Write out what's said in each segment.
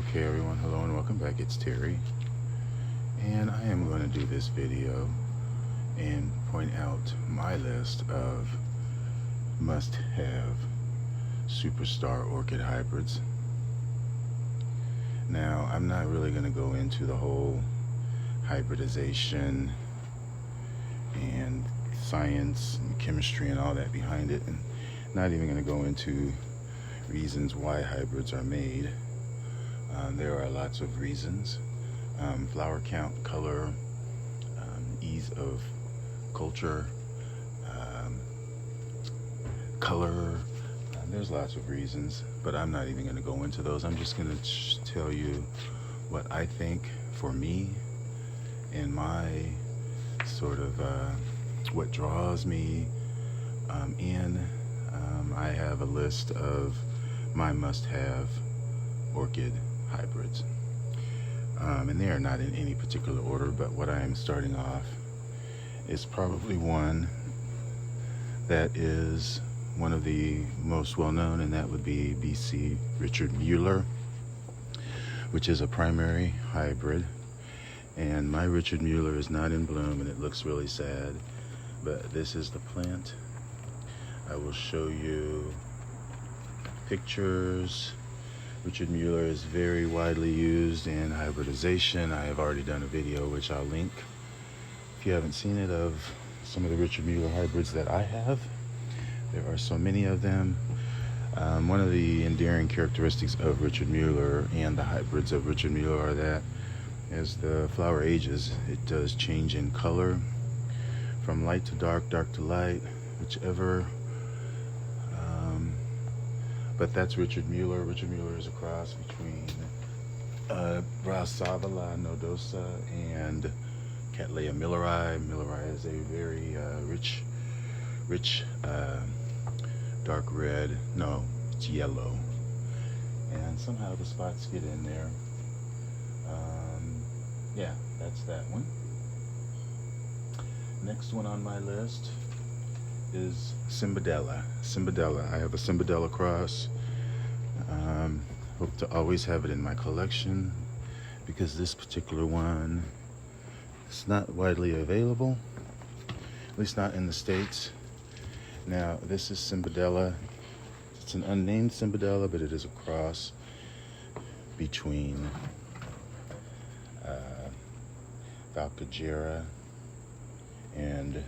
Okay everyone, hello and welcome back. It's Terry, and I am going to do this video and point out my list of must-have superstar orchid hybrids. Now, I'm not really going to go into the whole hybridization and science and chemistry and all that behind it, and not even going to go into reasons why hybrids are made. There are lots of reasons: flower count, color, ease of culture, color. There's lots of reasons, but I'm not even going to go into those. I'm just going to tell you what I think for me and my sort of what draws me in. I have a list of my must-have orchid hybrids, and they are not in any particular order, but what I am starting off is probably one that is one of the most well-known, and that would be BC Richard Mueller, which is a primary hybrid. And my Richard Mueller is not in bloom, and it looks really sad, but this is the plant. I will show you pictures. Richard Mueller is very widely used in hybridization. I have already done a video which I'll link if you haven't seen it, of some of the Richard Mueller hybrids that I have. There are so many of them. One of the endearing characteristics of Richard Mueller and the hybrids of Richard Mueller are that as the flower ages, it does change in color from light to dark, dark to light, whichever. But that's Richard Mueller. Richard Mueller is a cross between Brassavola nodosa and Cattleya milleri. Milleri is a very rich dark red. No, it's yellow, and somehow the spots get in there. Yeah, that's that one. Next one on my list is Cinbadella. I have a Cinbadella cross. Hope to always have it in my collection, because this particular one is not widely available, at least not in the States. Now, this is Cinbadella. It's an unnamed Cinbadella, but it is a cross between falcigera and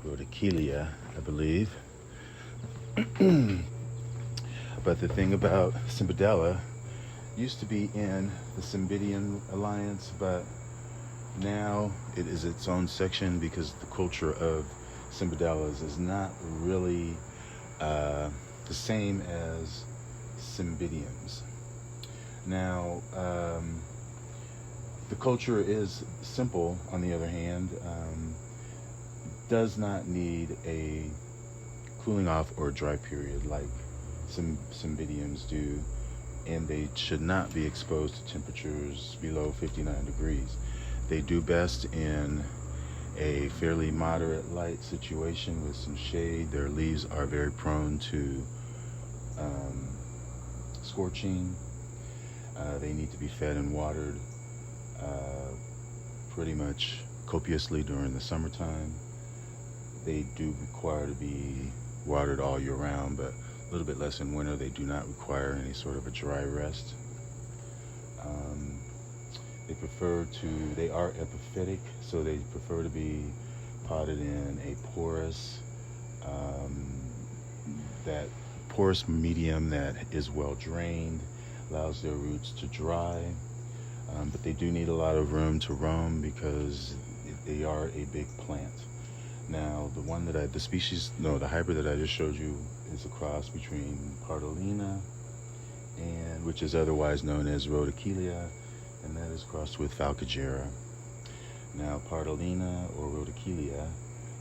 Rhodochelia, I believe. But the thing about Cinbadella, used to be in the Cymbidian alliance, but now it is its own section, because the culture of Cymbidellas is not really the same as Cymbidiums. Now, the culture is simple, on the other hand. Does not need a cooling off or dry period like some Cymbidiums do, and they should not be exposed to temperatures below 59 degrees. They do best in a fairly moderate light situation with some shade. Their leaves are very prone to scorching. They need to be fed and watered pretty much copiously during the summertime. They do require to be watered all year round, but a little bit less in winter. They do not require any sort of a dry rest. They are epiphytic, so they prefer to be potted in a porous medium that is well drained, allows their roots to dry, but they do need a lot of room to roam because they are a big plant. Now, the hybrid that I just showed you is a cross between Pardolina, which is otherwise known as Rhodochelia, and that is crossed with falcigera. Now, Pardolina or Rhodochelia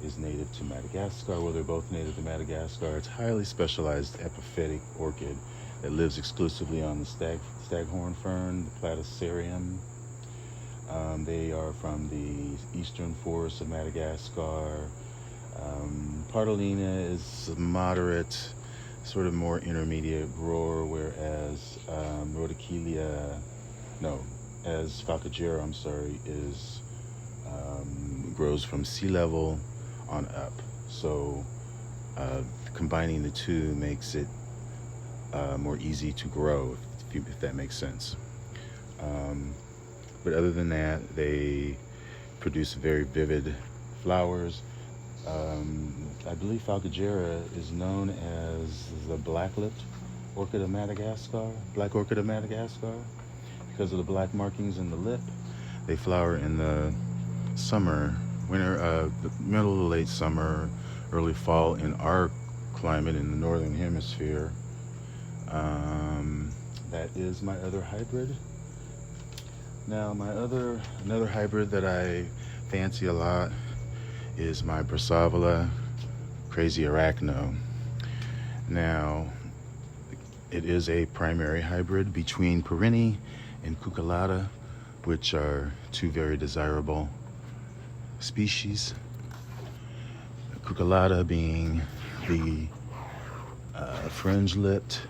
is native to Madagascar. Well, they're both native to Madagascar. It's a highly specialized epiphytic orchid that lives exclusively on the staghorn fern, the platycerium. They are from the eastern forests of Madagascar. Pardolina is moderate, sort of more intermediate grower, whereas Rhodochelia, no, as falcigera, I'm sorry, is grows from sea level on up. So combining the two makes it more easy to grow, if that makes sense. But other than that, they produce very vivid flowers. I believe falcigera is known as the black-lipped orchid of Madagascar, black orchid of Madagascar, because of the black markings in the lip. They flower in the summer, winter, middle to late summer, early fall in our climate in the northern hemisphere. That is my other hybrid. Now another hybrid that I fancy a lot is my Brassavola Crazyarachno. Now, it is a primary hybrid between perrinii and cucullata, which are two very desirable species. Cucullata being the fringe-lipped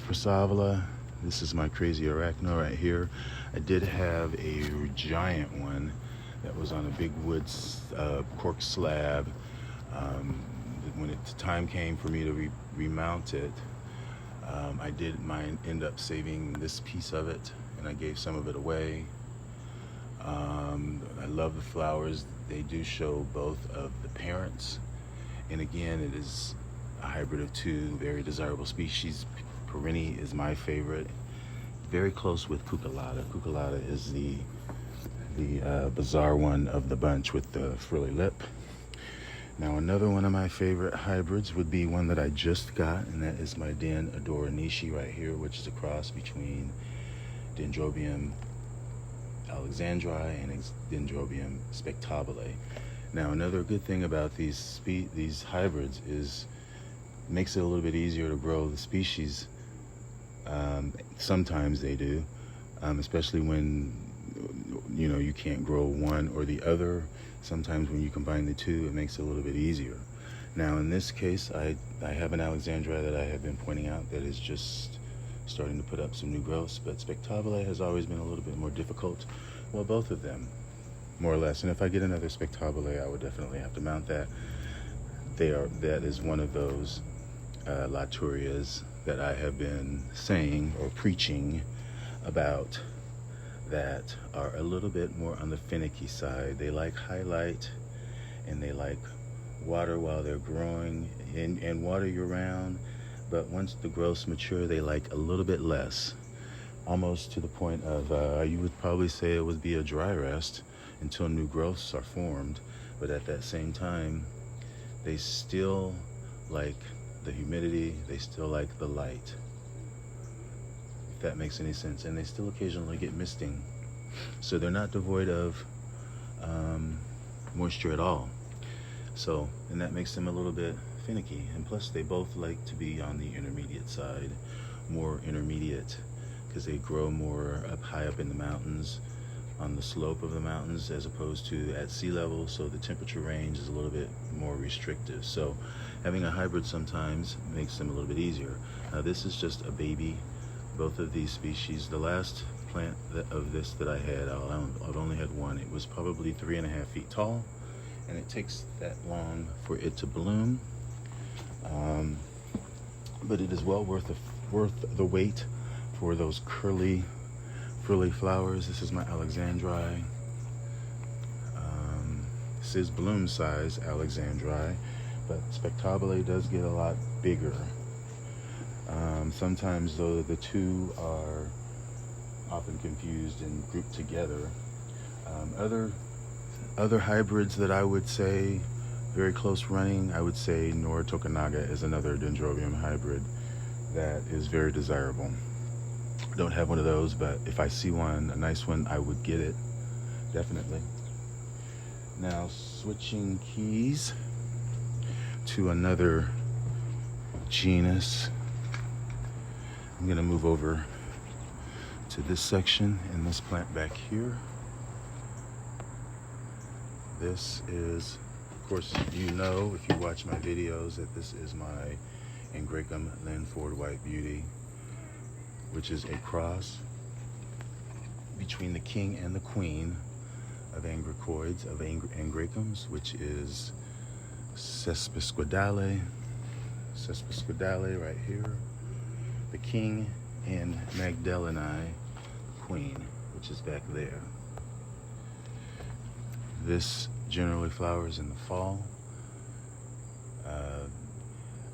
Brassavola. This is my Crazyarachno right here. I did have a giant one that was on a big wood cork slab. When the time came for me to remount it, I did end up saving this piece of it, and I gave some of it away. I love the flowers. They do show both of the parents, and again, it is a hybrid of two very desirable species. Perrinii is my favorite, very close with cucullata. Cucullata is the bizarre one of the bunch with the frilly lip. Now, another one of my favorite hybrids would be one that I just got, and that is my Dendrobium Adora Nishi right here, which is a cross between Dendrobium alexandrae and Dendrobium spectabile. Now, another good thing about these hybrids is it makes it a little bit easier to grow the species. Sometimes they do, especially when you can't grow one or the other. Sometimes when you combine the two, it makes it a little bit easier. Now, in this case, I have an alexandrae that I have been pointing out that is just starting to put up some new growths, but spectabile has always been a little bit more difficult. Well, both of them, more or less. And if I get another spectabile, I would definitely have to mount that. That is one of those laturias that I have been saying or preaching about that are a little bit more on the finicky side. They like highlight and they like water while they're growing and water year-round, but once the growths mature, they like a little bit less, almost to the point of you would probably say it would be a dry rest until new growths are formed. But at that same time, they still like the humidity, they still like the light, if that makes any sense, and they still occasionally get misting, so they're not devoid of moisture at all. So, and that makes them a little bit finicky, and plus they both like to be on the intermediate side, more intermediate, because they grow more high up in the mountains, on the slope of the mountains, as opposed to at sea level, so the temperature range is a little bit more restrictive. So having a hybrid sometimes makes them a little bit easier. Now, this is just a baby, both of these species. The last plant of this that I had, I've only had one. It was probably 3.5 feet tall, and it takes that long for it to bloom, but it is well worth the wait for those curly, frilly flowers. This is my alexandrae. This is bloom size alexandrae, but spectabile does get a lot bigger. Sometimes, though, the two are often confused and grouped together. Other hybrids that I would say very close running, I would say Toshie is another Dendrobium hybrid that is very desirable. I don't have one of those, but if I see one, a nice one, I would get it, definitely. Now, switching keys to another genus, I'm going to move over to this section and this plant back here. This is, of course, if you watch my videos, that this is my Angreacum Lemforde White Beauty, which is a cross between the king and the queen of Angrecoids, of Angreacums, which is sesquipedale right here, the king, and magdalenae, queen, which is back there. This generally flowers in the fall.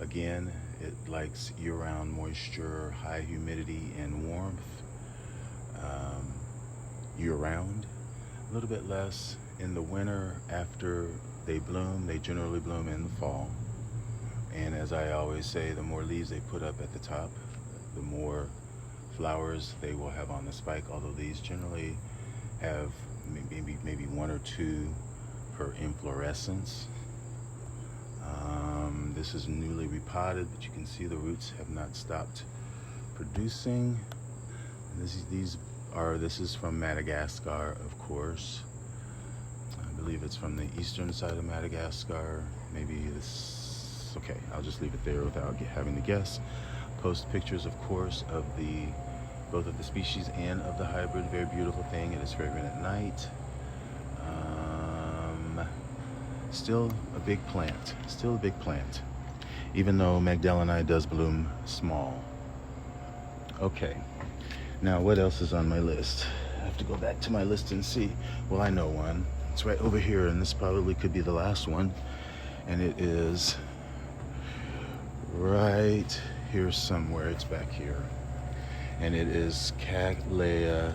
Again, it likes year-round moisture, high humidity, and warmth year-round. A little bit less in the winter. After they bloom, they generally bloom in the fall. And as I always say, the more leaves they put up at the top, the more flowers they will have on the spike, although these generally have maybe one or two per inflorescence. This is newly repotted, but you can see the roots have not stopped producing. And this is from Madagascar, of course. I believe it's from the eastern side of Madagascar. Maybe this, okay, I'll just leave it there without having to guess. Post pictures, of course, of both of the species and of the hybrid. Very beautiful thing. It is fragrant at night. Still a big plant. Still a big plant. Even though magdalenae does bloom small. Okay. Now, what else is on my list? I have to go back to my list and see. Well, I know one. It's right over here, and this probably could be the last one. And it is right here somewhere. It's back here. And it is Cattleya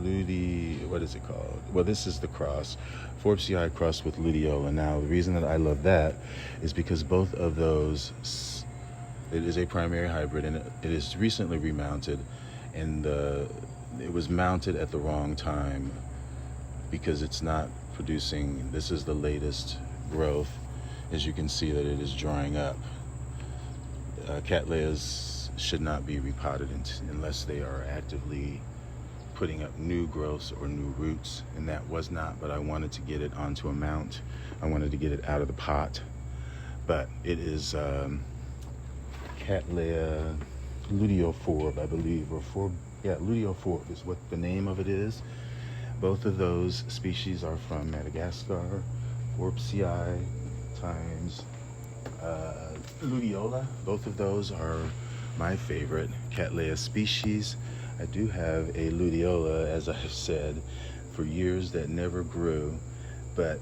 Luteo. What is it called? Well, this is the cross. Forbesii crossed with luteola. Now, the reason that I love that is because both of those, it is a primary hybrid, and it is recently remounted, and it was mounted at the wrong time because it's not producing. This is the latest growth. As you can see that it is drying up. Cattleyas should not be repotted unless they are actively putting up new growths or new roots, and that was not, but I wanted to get it onto a mount. I wanted to get it out of the pot, but it is Cattleya Luteo forb, I believe, or forb, yeah, Luteo forb is what the name of it is. Both of those species are from Madagascar. Forbesii times luteola. Both of those are my favorite Cattleya species. I do have a luteola, as I have said, for years that never grew,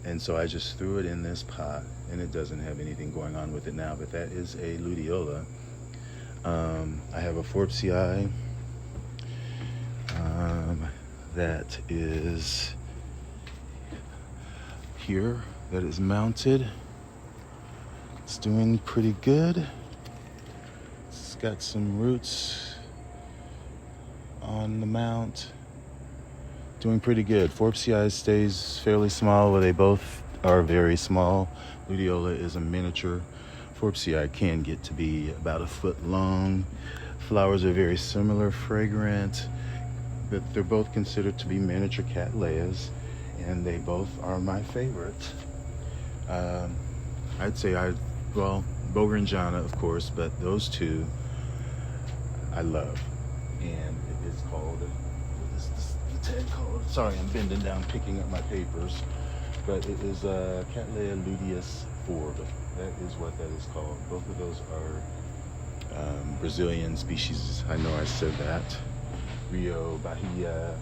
and so I just threw it in this pot, and it doesn't have anything going on with it now, but that is a luteola. I have a Forbesii that is here, that is mounted. It's doing pretty good. It's got some roots on the mount. Doing pretty good. Forbesii stays fairly small, but they both are very small. Luteola is a miniature. Forbesii can get to be about a foot long. Flowers are very similar, fragrant, but they're both considered to be miniature Cattleyas, and they both are my favorite. I'd say Bougainvillea, of course, but those two I love. And it is called, what is the tag called? Sorry, I'm bending down picking up my papers, but it is Cattleya Luteo forb. That is what that is called. Both of those are Brazilian species. I know I said that. Rio, Bahia,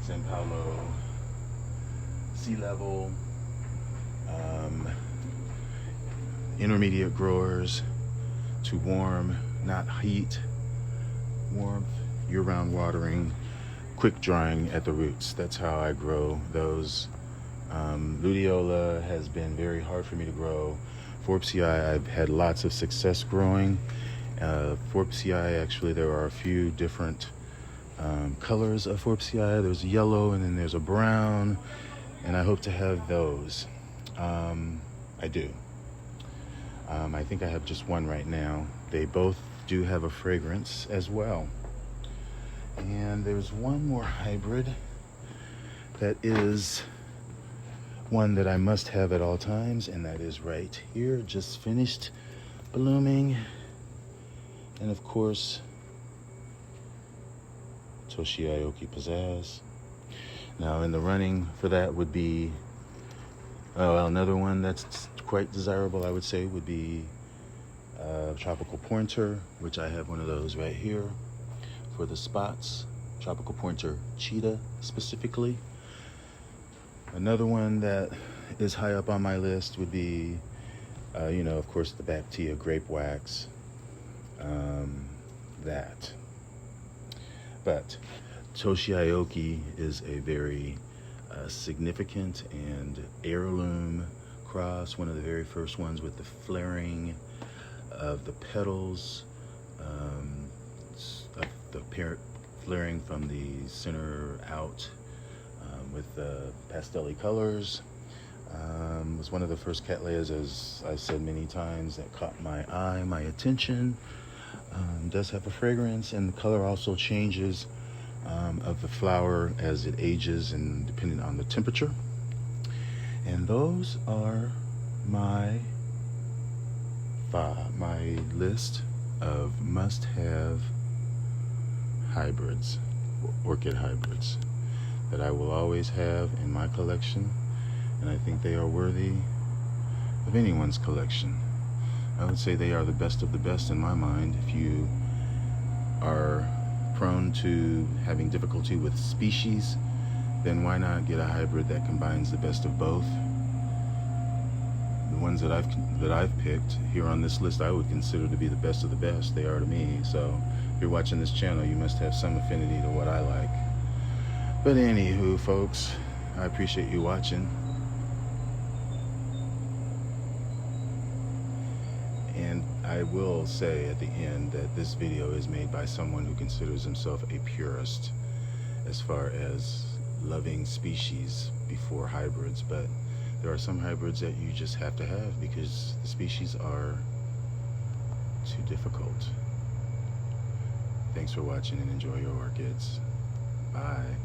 São Paulo, sea level, intermediate growers to warm, not heat, warmth, year-round watering, quick drying at the roots. That's how I grow those. Luteola has been very hard for me to grow. Forbesii, I've had lots of success growing. Forbesii, actually, there are a few different colors of Forbesii. There's yellow, and then there's a brown, and I hope to have those. I do. I think I have just one right now. They both do have a fragrance as well. And there's one more hybrid that is one that I must have at all times, and that is right here, just finished blooming. And of course, Toshie Aoki Pizzaz. Now in the running for that would be, another one that's quite desirable, I would say, would be Tropical Pointer, which I have one of those right here for the spots. Tropical Pointer Cheetah specifically. Another one that is high up on my list would be, of course, the Baptia Grape Wax. That. But Toshie Aoki is a very significant and heirloom cross, one of the very first ones with the flaring of the petals, of the parent flaring from the center out, with the pastel colors. It was one of the first Cattleyas, as I've said many times, that caught my eye, my attention. Does have a fragrance, and the color also changes of the flower as it ages and depending on the temperature. And those are my list of must-have hybrids, orchid hybrids, that I will always have in my collection, and I think they are worthy of anyone's collection. I would say they are the best of the best in my mind. If you are prone to having difficulty with species, then why not get a hybrid that combines the best of both? The ones that I've picked here on this list, I would consider to be the best of the best. They are to me. So if you're watching this channel, you must have some affinity to what I like. But anywho, folks, I appreciate you watching. And I will say at the end that this video is made by someone who considers himself a purist as far as loving species before hybrids. But there are some hybrids that you just have to have because the species are too difficult. Thanks for watching and enjoy your orchids. Bye.